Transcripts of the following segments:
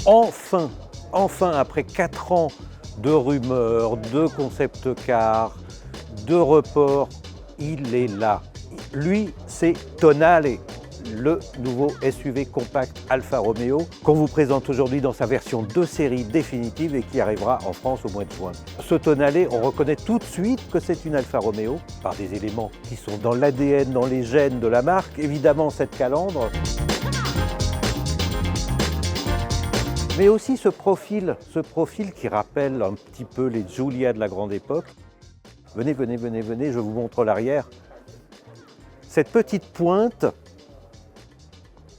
Enfin, après 4 ans de rumeurs, de concept car, de reports, il est là. Lui, c'est Tonale, le nouveau SUV compact Alfa Romeo qu'on vous présente aujourd'hui dans sa version de série définitive et qui arrivera en France au mois de juin. Ce Tonale, on reconnaît tout de suite que c'est une Alfa Romeo par des éléments qui sont dans l'ADN, dans les gènes de la marque. Évidemment, cette calandre, mais aussi ce profil qui rappelle un petit peu les Giulia de la grande époque. Venez, je vous montre l'arrière. Cette petite pointe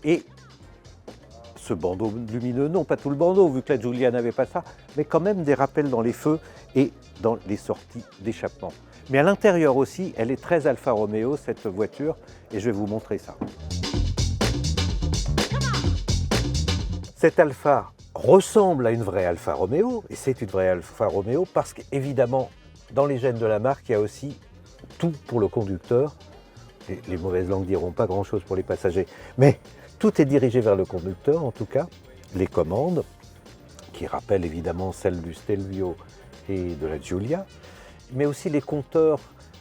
et ce bandeau lumineux, non pas tout le bandeau, vu que la Giulia n'avait pas ça, mais quand même des rappels dans les feux et dans les sorties d'échappement. Mais à l'intérieur aussi, elle est très Alfa Romeo, cette voiture, et je vais vous montrer ça. Cette Alfa ressemble à une vraie Alfa Romeo, et c'est une vraie Alfa Romeo parce qu'évidemment, dans les gènes de la marque, il y a aussi tout pour le conducteur. Les mauvaises langues diront pas grand-chose pour les passagers, mais tout est dirigé vers le conducteur, en tout cas. Les commandes, qui rappellent évidemment celles du Stelvio et de la Giulia, mais aussi les compteurs,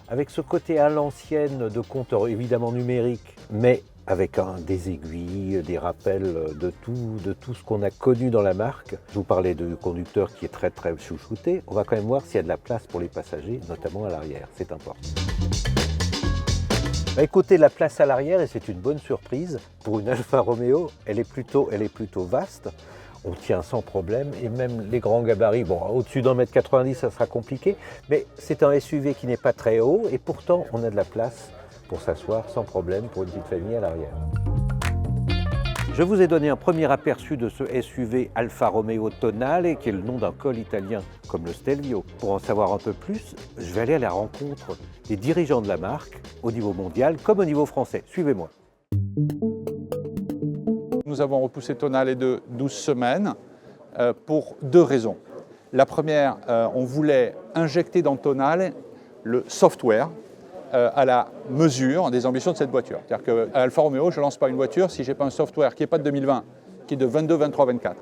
avec ce côté à l'ancienne de compteurs évidemment numériques, mais avec des aiguilles, des rappels de tout ce qu'on a connu dans la marque. Je vous parlais du conducteur qui est très chouchouté. On va quand même voir s'il y a de la place pour les passagers, notamment à l'arrière, c'est important. Écoutez, la place à l'arrière, et c'est une bonne surprise, pour une Alfa Romeo, elle est plutôt vaste. On tient sans problème, et même les grands gabarits, bon, au-dessus d'1,90 m, ça sera compliqué, mais c'est un SUV qui n'est pas très haut, et pourtant, on a de la place pour s'asseoir sans problème pour une petite famille à l'arrière. Je vous ai donné un premier aperçu de ce SUV Alfa Romeo Tonale, qui est le nom d'un col italien comme le Stelvio. Pour en savoir un peu plus, je vais aller à la rencontre des dirigeants de la marque au niveau mondial comme au niveau français. Suivez-moi. Nous avons repoussé Tonale de 12 semaines pour 2 raisons. La première, on voulait injecter dans Tonale le software à la mesure des ambitions de cette voiture. C'est-à-dire qu'à Alfa Romeo, je ne lance pas une voiture si je n'ai pas un software qui n'est pas de 2020, qui est de 22, 23, 24.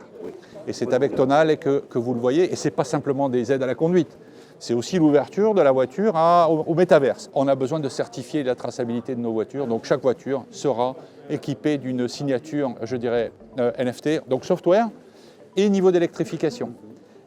Et c'est avec Tonale que vous le voyez, et ce n'est pas simplement des aides à la conduite, c'est aussi l'ouverture de la voiture au métaverse. On a besoin de certifier la traçabilité de nos voitures, donc chaque voiture sera équipée d'une signature, je dirais, NFT, donc software et niveau d'électrification.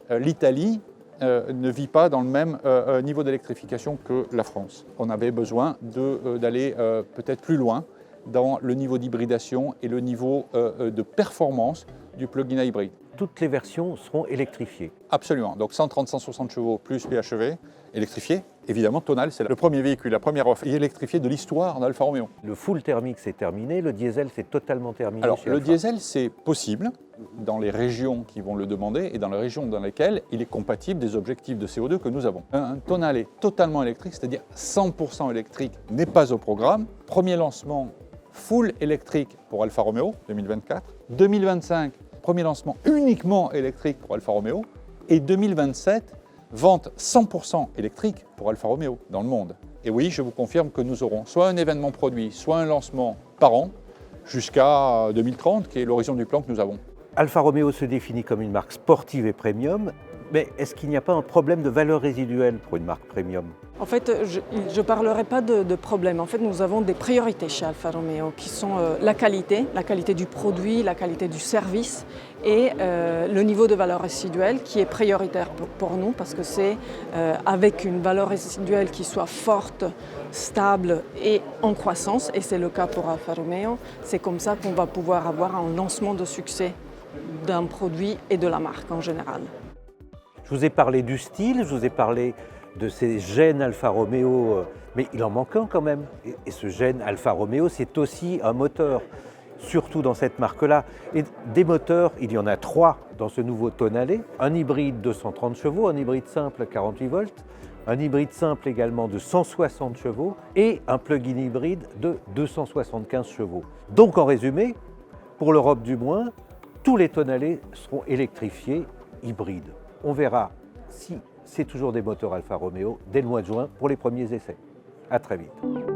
L'Italie ne vit pas dans le même niveau d'électrification que la France. On avait besoin d'aller peut-être plus loin dans le niveau d'hybridation et le niveau de performance du plug-in hybride. Toutes les versions seront électrifiées. Absolument, donc 130-160 chevaux plus PHEV, électrifié. Évidemment, Tonale, c'est le premier véhicule, la première offre électrifiée de l'histoire d'Alfa Romeo. Le full thermique, c'est terminé, le diesel, c'est totalement terminé. Alors, chez le Alfa. diesel, c'est possible dans les régions qui vont le demander et dans les régions dans lesquelles il est compatible des objectifs de CO2 que nous avons. Un Tonale totalement électrique, c'est-à-dire 100% électrique, n'est pas au programme. Premier lancement full électrique pour Alfa Romeo, 2024. 2025, premier lancement uniquement électrique pour Alfa Romeo. Et 2027, vente 100% électrique pour Alfa Romeo dans le monde. Et oui, je vous confirme que nous aurons soit un événement produit, soit un lancement par an, jusqu'à 2030, qui est l'horizon du plan que nous avons. Alfa Romeo se définit comme une marque sportive et premium, mais est-ce qu'il n'y a pas un problème de valeur résiduelle pour une marque premium? En fait, je ne parlerai pas de problème. En fait, nous avons des priorités chez Alfa Romeo qui sont la qualité du produit, la qualité du service et le niveau de valeur résiduelle qui est prioritaire pour nous parce que c'est avec une valeur résiduelle qui soit forte, stable et en croissance, et c'est le cas pour Alfa Romeo, c'est comme ça qu'on va pouvoir avoir un lancement de succès d'un produit et de la marque en général. Je vous ai parlé du style, je vous ai parlé de ces gènes Alfa Romeo, mais il en manque un quand même. Et ce gène Alfa Romeo, c'est aussi un moteur, surtout dans cette marque-là. Et des moteurs, il y en a 3 dans ce nouveau Tonale. Un hybride de 130 chevaux, un hybride simple à 48 volts, un hybride simple également de 160 chevaux et un plug-in hybride de 275 chevaux. Donc en résumé, pour l'Europe du moins, tous les Tonale seront électrifiés, hybrides. On verra si c'est toujours des moteurs Alfa Romeo dès le mois de juin pour les premiers essais. À très vite.